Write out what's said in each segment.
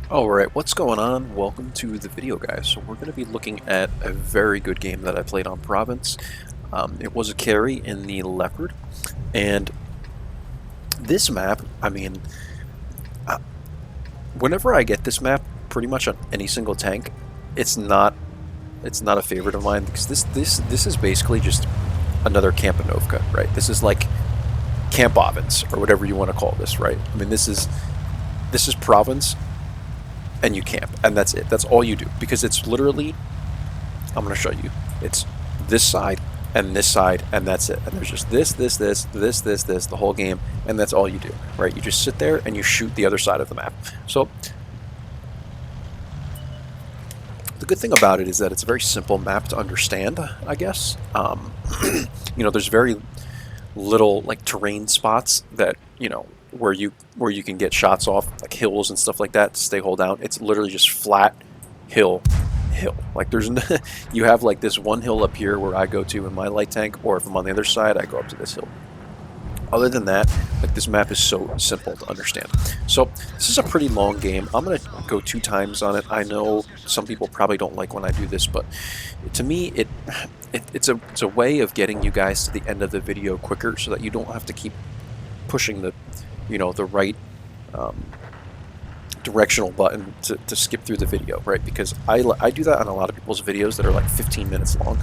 Alright, what's going on? Welcome to the video, guys. So we're going to be looking at a very good game that I played on Province. It was a carry in the Leopard, and this map, uh, whenever I get this map, pretty much on any single tank, it's not a favorite of mine because this is basically just another Campanovka, right? This is like Camp Ovens or whatever you want to call this, right? I mean, this is Province and you camp, and that's it. That's all you do, because it's literally, I'm going to show you, it's this side and this side, and that's it. And there's just this, the whole game, and that's all you do, right? You just sit there and you shoot the other side of the map. So the good thing about it is that it's a very simple map to understand, I guess. There's very little like terrain spots that where you can get shots off, like hills and stuff like that to stay hold down. It's literally just flat hill. Like there's no, you have like this one hill up here where I go to in my light tank, or if I'm on the other side I go up to this hill. Other than that, like, this map is so simple to understand. So this is a pretty long game. I'm gonna go 2 times on it. I know some people probably don't like when I do this, but to me it's a way of getting you guys to the end of the video quicker, so that you don't have to keep pushing the right directional button to skip through the video, right? Because I do that on a lot of people's videos that are like 15 minutes long.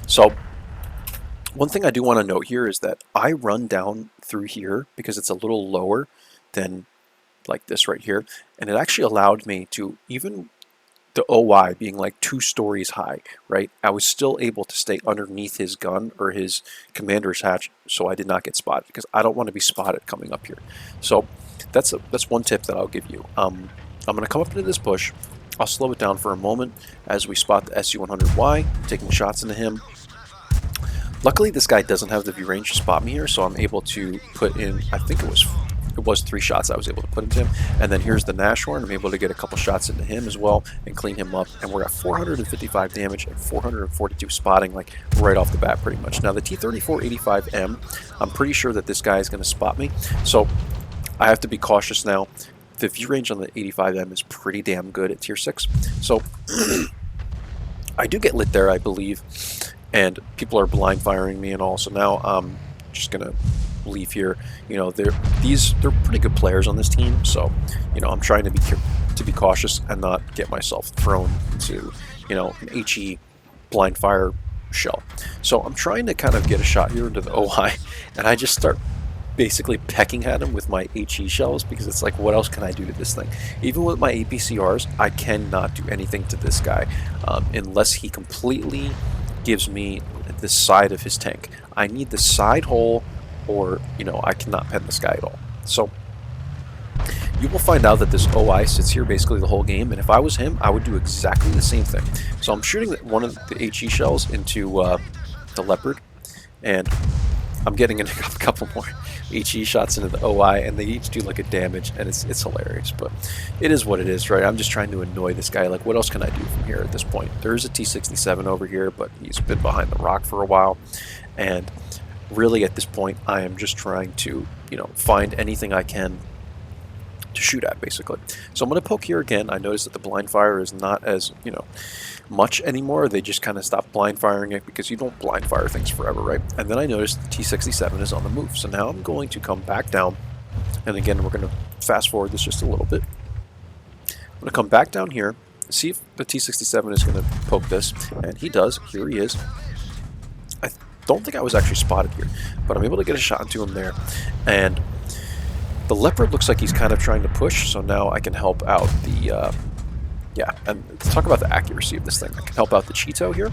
So one thing I do want to note here is that I run down through here because it's a little lower than like this right here, and it actually allowed me to, even the OI being like 2 stories high, right, I was still able to stay underneath his gun or his commander's hatch, so I did not get spotted, because I don't want to be spotted coming up here. So that's one tip that I'll give you. I'm going to come up into this bush. I'll slow it down for a moment as we spot the SU-100Y, taking shots into him. Luckily, this guy doesn't have the view range to spot me here, so I'm able to put in, I think it was 3 shots I was able to put into him. And then here's the Nashorn. I'm able to get a couple shots into him as well and clean him up. And we're at 455 damage and 442 spotting, like right off the bat, pretty much. Now the T-34-85M, I'm pretty sure that this guy is going to spot me, so I have to be cautious now. The view range on the 85M is pretty damn good at tier 6, so I do get lit there, I believe, and people are blind firing me and all. So now I'm just gonna leave here. They're pretty good players on this team, so I'm trying to be cautious and not get myself thrown into an HE blind fire shell. So I'm trying to kind of get a shot here into the OI, and I just start basically pecking at him with my HE shells, because it's like, what else can I do to this thing? Even with my APCRs, I cannot do anything to this guy unless he completely gives me the side of his tank. I need the side hole, or I cannot pen this guy at all. So you will find out that this OI sits here basically the whole game, and if I was him, I would do exactly the same thing. So I'm shooting one of the HE shells into the Leopard, and I'm getting a couple more HE shots into the OI, and they each do like a damage, and it's hilarious, but it is what it is, right? I'm just trying to annoy this guy. Like, what else can I do from here at this point? There's a T-67 over here, but he's been behind the rock for a while, and really at this point, I am just trying to, find anything I can to shoot at, basically. So I'm going to poke here again. I noticed that the blind fire is not as, much anymore. They just kind of stopped blind firing it, because you don't blind fire things forever, right? And then I noticed the T-67 is on the move. So now I'm going to come back down, and again, we're going to fast forward this just a little bit. I'm going to come back down here, see if the T-67 is going to poke this, and he does. Here he is. I don't think I was actually spotted here, but I'm able to get a shot into him there, and the Leopard looks like he's kind of trying to push, so now I can help out the yeah, and let's talk about the accuracy of this thing. I can help out the Cheeto here,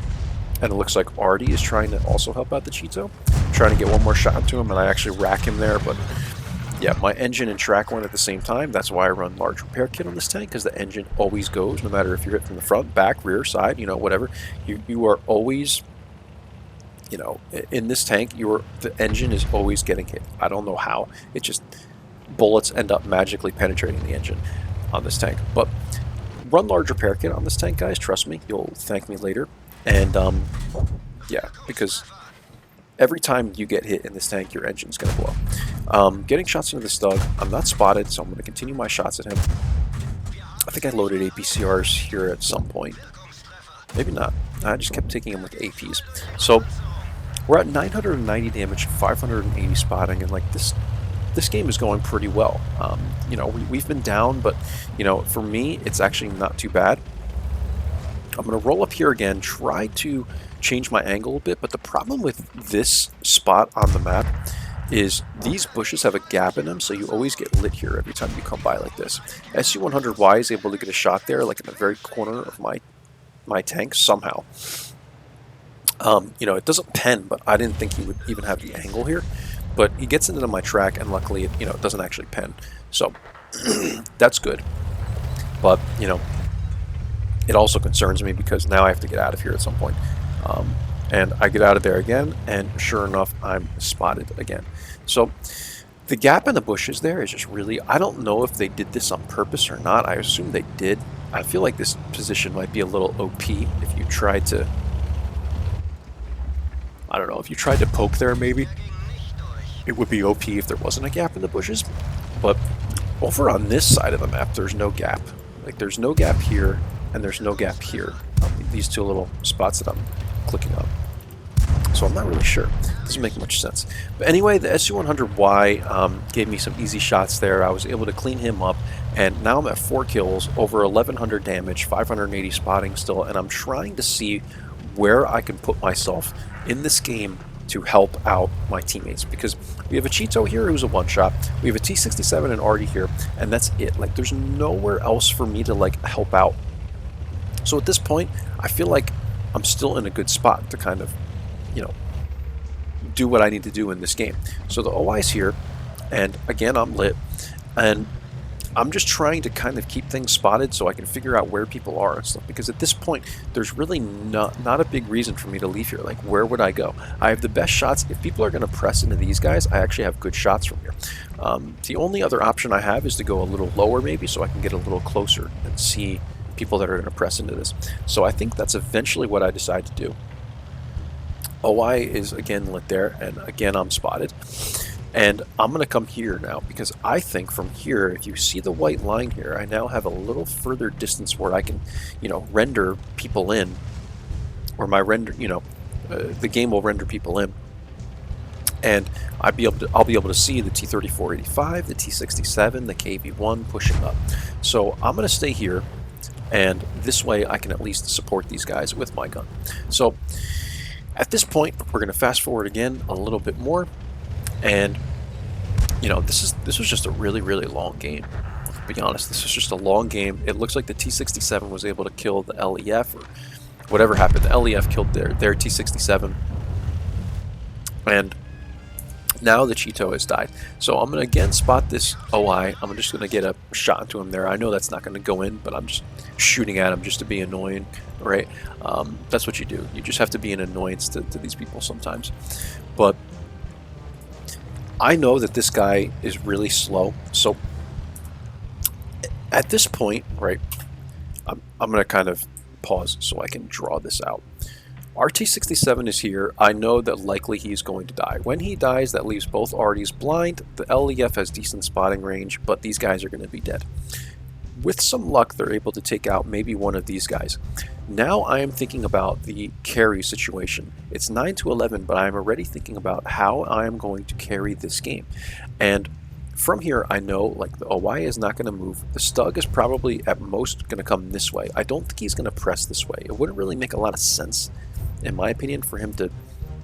and it looks like Artie is trying to also help out the Cheeto. I'm trying to get one more shot into him, and I actually rack him there, but yeah, my engine and track went at the same time. That's why I run large repair kit on this tank, because the engine always goes, no matter if you're hit from the front, back, rear, side, whatever. You are always, in this tank, the engine is always getting hit. I don't know how. It just, bullets end up magically penetrating the engine on this tank. But run large repair kit on this tank, guys. Trust me, you'll thank me later. And yeah, because every time you get hit in this tank, your engine's going to blow. Getting shots into the Stug, I'm not spotted, so I'm going to continue my shots at him. I think I loaded APCRs here at some point. Maybe not. I just kept taking him with APs. So we're at 990 damage, 580 spotting, and like this game is going pretty well. You know, we've been down, but you know, for me, it's actually not too bad. I'm going to roll up here again, try to change my angle a bit, but the problem with this spot on the map is these bushes have a gap in them, so you always get lit here every time you come by like this. SU-100Y is able to get a shot there, like in the very corner of my tank somehow. You know, it doesn't pen, but I didn't think he would even have the angle here. But he gets into my track, and luckily, it, you know, it doesn't actually pen. So that's good. But you know, it also concerns me because now I have to get out of here at some point. And I get out of there again, and sure enough, I'm spotted again. So the gap in the bushes there is just really, I don't know if they did this on purpose or not. I assume they did. I feel like this position might be a little OP if you tried to, I don't know, if you tried to poke there maybe. It would be OP if there wasn't a gap in the bushes. But over on this side of the map, there's no gap. Like there's no gap here, and there's no gap here. These two little spots that I'm clicking on. So I'm not really sure. Doesn't make much sense. But anyway, the SU-100Y gave me some easy shots there. I was able to clean him up, and now I'm at 4 kills, over 1100 damage, 580 spotting still, and I'm trying to see where I can put myself in this game to help out my teammates, because we have a Cheeto here who's a one-shot, we have a T-67 and Artie here, and that's it. Like, there's nowhere else for me to like help out. So at this point, I feel like I'm still in a good spot to kind of, you know, do what I need to do in this game. So the OI's here, and again, I'm lit, and I'm just trying to kind of keep things spotted so I can figure out where people are and stuff, because at this point, there's really not a big reason for me to leave here. Like, where would I go? I have the best shots. If people are going to press into these guys, I actually have good shots from here. The only other option I have is to go a little lower maybe so I can get a little closer and see people that are going to press into this. So I think that's eventually what I decide to do. OI is again lit there, and again I'm spotted. And I'm going to come here now, because I think from here, if you see the white line here, I now have a little further distance where I can, you know, render people in, or my render, you know, the game will render people in. And I'll be able to see the T-3485, the T-67, the KV-1 pushing up. So I'm going to stay here, and this way I can at least support these guys with my gun. So at this point, we're going to fast forward again a little bit more, and you know, this was just a really long game. To be honest, this was just a long game. It looks like the T-67 was able to kill the LEF, or whatever happened. The LEF killed their T-67, and now the Cheeto has died. So I'm going to again spot this OI. I'm just going to get a shot into him there. I know that's not going to go in, but I'm just shooting at him just to be annoying, right? That's what you do. You just have to be an annoyance to these people sometimes. But I know that this guy is really slow. So at this point, right, I'm going to kind of pause so I can draw this out. RT-67 is here. I know that likely he's going to die. When he dies, that leaves both Arties blind. The LEF has decent spotting range, but these guys are going to be dead. With some luck, they're able to take out maybe one of these guys. Now I am thinking about the carry situation. It's 9-11, but I'm already thinking about how I am going to carry this game. And from here, I know like the OI is not going to move. The Stug is probably at most going to come this way. I don't think he's going to press this way. It wouldn't really make a lot of sense, in my opinion, for him to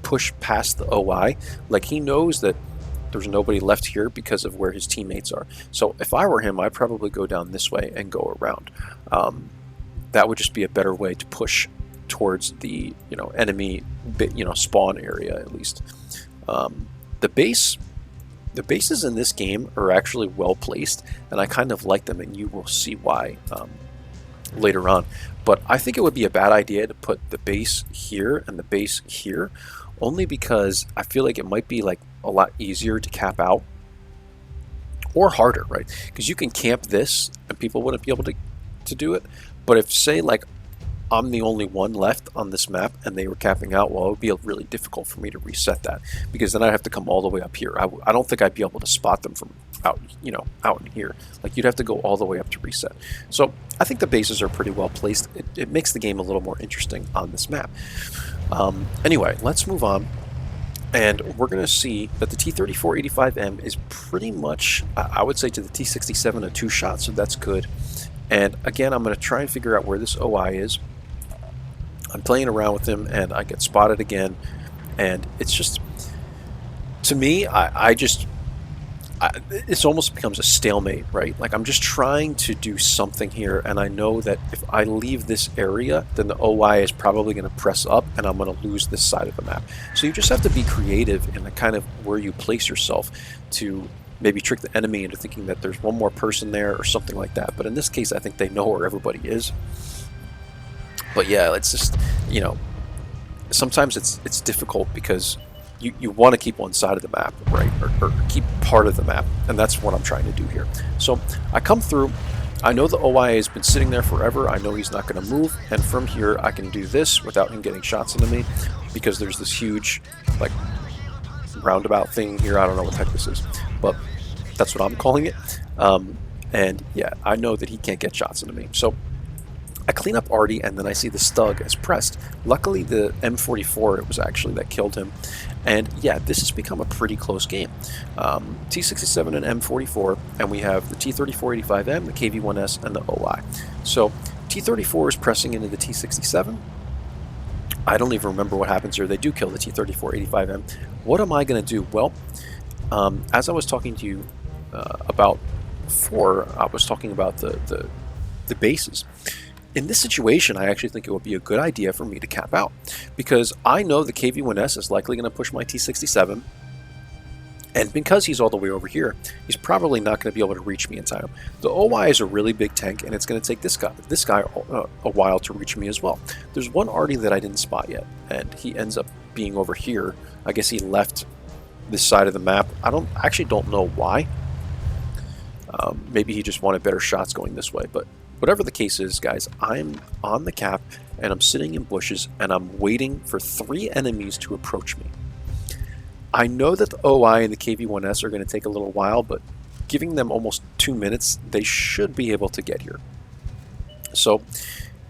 push past the OI. Like, he knows that there's nobody left here because of where his teammates are. So if I were him, I'd probably go down this way and go around. That would just be a better way to push towards the, you know, enemy, you know, spawn area at least. The bases in this game are actually well placed, and I kind of like them, and you will see why later on. But I think it would be a bad idea to put the base here and the base here, only because I feel like it might be like a lot easier to cap out, or harder, right? Because you can camp this and people wouldn't be able to do it. But if, say, like I'm the only one left on this map and they were capping out, well, it would be really difficult for me to reset that, because then I'd have to come all the way up here. I don't think I'd be able to spot them from out, out in here. Like, you'd have to go all the way up to reset. So I think the bases are pretty well placed. It makes the game a little more interesting on this map. Anyway, let's move on. And we're going to see that the T-3485M is pretty much, I would say, to the T-67 a two-shot, so that's good. And again, I'm going to try and figure out where this OI is. I'm playing around with him, and I get spotted again. And it's just, to me, it almost becomes a stalemate, right? Like, I'm just trying to do something here, and I know that if I leave this area, then the OI is probably going to press up, and I'm going to lose this side of the map. So you just have to be creative in the kind of where you place yourself to maybe trick the enemy into thinking that there's one more person there or something like that. But in this case, I think they know where everybody is. But yeah, it's just, sometimes it's difficult because you want to keep one side of the map, right? Or keep part of the map, and that's what I'm trying to do here. So I come through. I know the OI has been sitting there forever. I know he's not going to move, and from here I can do this without him getting shots into me, because there's this huge, like, roundabout thing here. I don't know what the heck this is, but that's what I'm calling it. And yeah, I know that he can't get shots into me. So I clean up Artie, and then I see the Stug as pressed. Luckily, the M44, it was actually that killed him. And yeah, this has become a pretty close game. T67 and M44, and we have the T3485M, the KV1S, and the OI. So T34 is pressing into the T67. I don't even remember what happens here. They do kill the T3485M. What am I going to do? Well, as I was talking to you about before, I was talking about the bases. In this situation, I actually think it would be a good idea for me to cap out, because I know the KV1S is likely going to push my T67, and because he's all the way over here, he's probably not going to be able to reach me in time. The OI is a really big tank, and it's going to take this guy a while to reach me as well. There's one Artie that I didn't spot yet, and he ends up being over here. I guess he left this side of the map. I actually don't know why. Maybe he just wanted better shots going this way, but whatever the case is, guys, I'm on the cap, and I'm sitting in bushes, and I'm waiting for 3 enemies to approach me. I know that the OI and the KV1S are going to take a little while, but giving them almost 2 minutes, they should be able to get here. So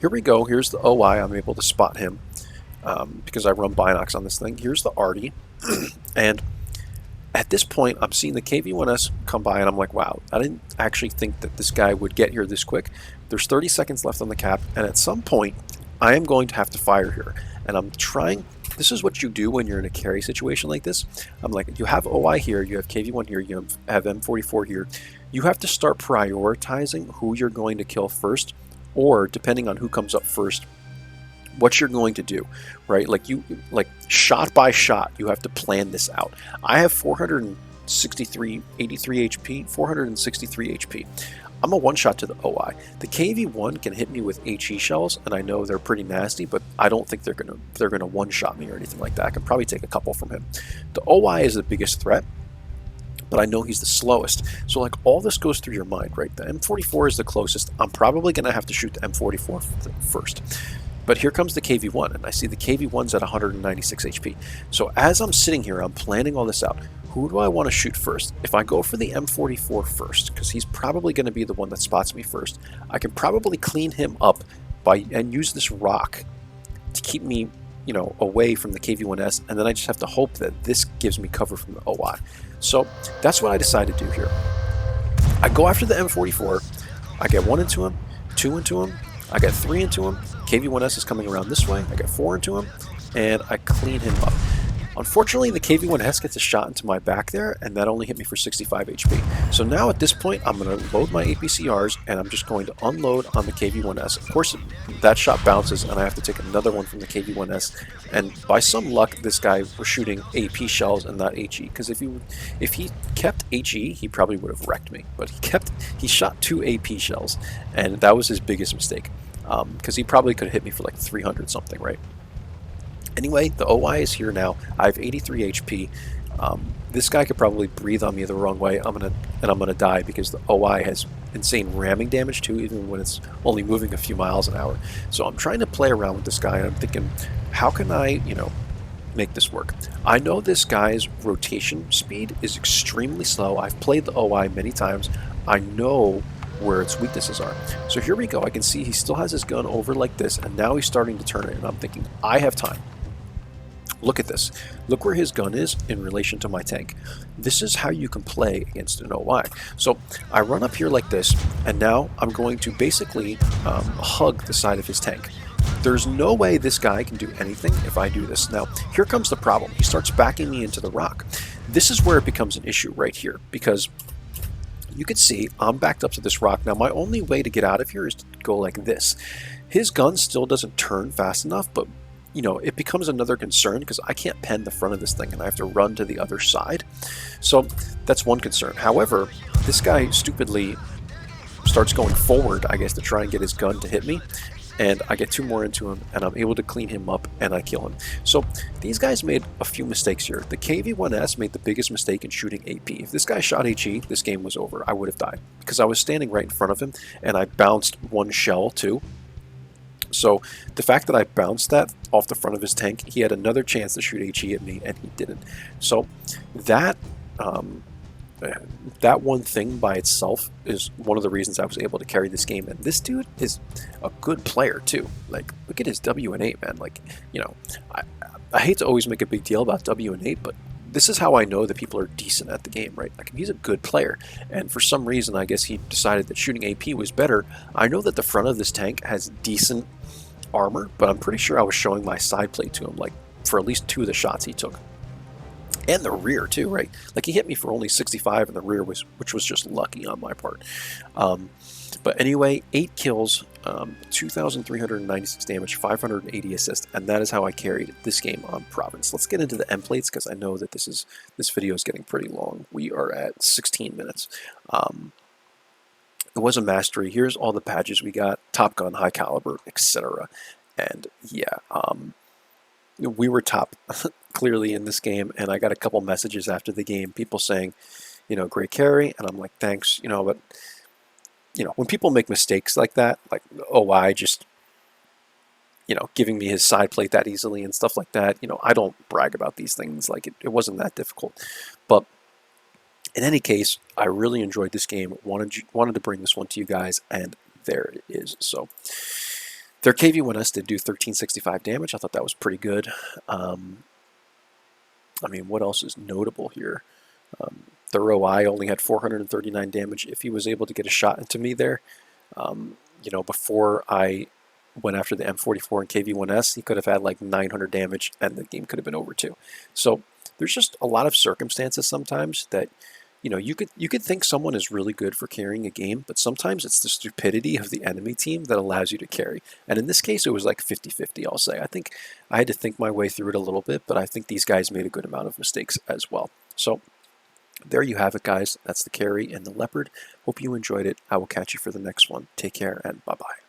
here we go. Here's the OI. I'm able to spot him because I run binocs on this thing. Here's the Artie, and at this point, I'm seeing the KV1S come by, and I'm like, wow, I didn't actually think that this guy would get here this quick. There's 30 seconds left on the cap, and at some point, I am going to have to fire here. And I'm trying, this is what you do when you're in a carry situation like this. I'm like, you have OI here, you have KV1 here, you have M44 here. You have to start prioritizing who you're going to kill first, or depending on who comes up first, what you're going to do, right? Like shot by shot, you have to plan this out. I have 463, 83 HP, 463 HP. I'm a one-shot to the OI. The KV1 can hit me with HE shells, and I know they're pretty nasty, but I don't think they're gonna one-shot me or anything like that. I can probably take a couple from him. The OI is the biggest threat, but I know he's the slowest. So like, all this goes through your mind, right? The M44 is the closest. I'm probably gonna have to shoot the M44 first. But here comes the KV1, and I see the KV1's at 196 HP. So as I'm sitting here, I'm planning all this out. Who do I want to shoot first? If I go for the M44 first, because he's probably going to be the one that spots me first, I can probably clean him up and use this rock to keep me, away from the KV1S, and then I just have to hope that this gives me cover from the OI. So that's what I decided to do here. I go after the M44, I get 1 into him, 2 into him, I got 3 into him, KV1S is coming around this way, I got 4 into him, and I clean him up. Unfortunately, the KV1S gets a shot into my back there, and that only hit me for 65 HP. So now at this point, I'm going to load my APCRs, and I'm just going to unload on the KV1S. Of course, that shot bounces, and I have to take another one from the KV1S. And by some luck, this guy was shooting AP shells and not HE, because if he kept HE, he probably would have wrecked me. But he shot 2 AP shells, and that was his biggest mistake, because he probably could have hit me for like 300 something, right? Anyway, the OI is here now. I have 83 HP. This guy could probably breathe on me the wrong way. I'm going to and I'm going to die because the OI has insane ramming damage too, even when it's only moving a few miles an hour. So I'm trying to play around with this guy, and I'm thinking, how can I, make this work? I know this guy's rotation speed is extremely slow. I've played the OI many times. I know where its weaknesses are. So here we go. I can see he still has his gun over like this, and now he's starting to turn it, and I'm thinking, I have time. Look at this. Look where his gun is in relation to my tank. This is how you can play against an OI. So I run up here like this, and now I'm going to basically hug the side of his tank. There's no way this guy can do anything if I do this. Now, here comes the problem. He starts backing me into the rock. This is where it becomes an issue right here, because you can see I'm backed up to this rock. Now, my only way to get out of here is to go like this. His gun still doesn't turn fast enough, but it becomes another concern because I can't pen the front of this thing and I have to run to the other side. So that's one concern. However, this guy stupidly starts going forward, I guess, to try and get his gun to hit me. And I get 2 more into him, and I'm able to clean him up, and I kill him. So these guys made a few mistakes here. The KV-1S made the biggest mistake in shooting AP. If this guy shot HE, this game was over. I would have died because I was standing right in front of him, and I bounced 1 shell too. So the fact that I bounced that off the front of his tank, he had another chance to shoot HE at me, and he didn't. So that one thing by itself is one of the reasons I was able to carry this game. And this dude is a good player too. Like, look at his W and 8, man. Like, I hate to always make a big deal about W and 8, but this is how I know that people are decent at the game, right? Like, he's a good player, and for some reason, I guess he decided that shooting AP was better. I know that the front of this tank has decent armor, but I'm pretty sure I was showing my side plate to him, like, for at least 2 of the shots he took. And the rear too, right? Like, he hit me for only 65 in the rear, which was just lucky on my part. But anyway, 8 kills, 2,396 damage, 580 assists, and that is how I carried this game on Province. Let's get into the end plates because I know that this video is getting pretty long. We are at 16 minutes. It was a mastery. Here's all the badges we got: Top Gun, High Caliber, etc. And yeah, we were top clearly in this game, and I got a couple messages after the game, people saying, great carry, and I'm like, thanks, but when people make mistakes like that, like OI just giving me his side plate that easily and stuff like that, I don't brag about these things. Like, it wasn't that difficult. But in any case, I really enjoyed this game, wanted to bring this one to you guys, and there it is. So their KV-1S did do 1365 damage. I thought that was pretty good. I mean, what else is notable here? Their OI only had 439 damage. If he was able to get a shot into me there, before I went after the M44 and KV-1S, he could have had like 900 damage, and the game could have been over too. So there's just a lot of circumstances sometimes that you could think someone is really good for carrying a game, but sometimes it's the stupidity of the enemy team that allows you to carry. And in this case, it was like 50-50, I'll say. I think I had to think my way through it a little bit, but I think these guys made a good amount of mistakes as well. So there you have it, guys. That's the carry and the Leopard. Hope you enjoyed it. I will catch you for the next one. Take care, and bye-bye.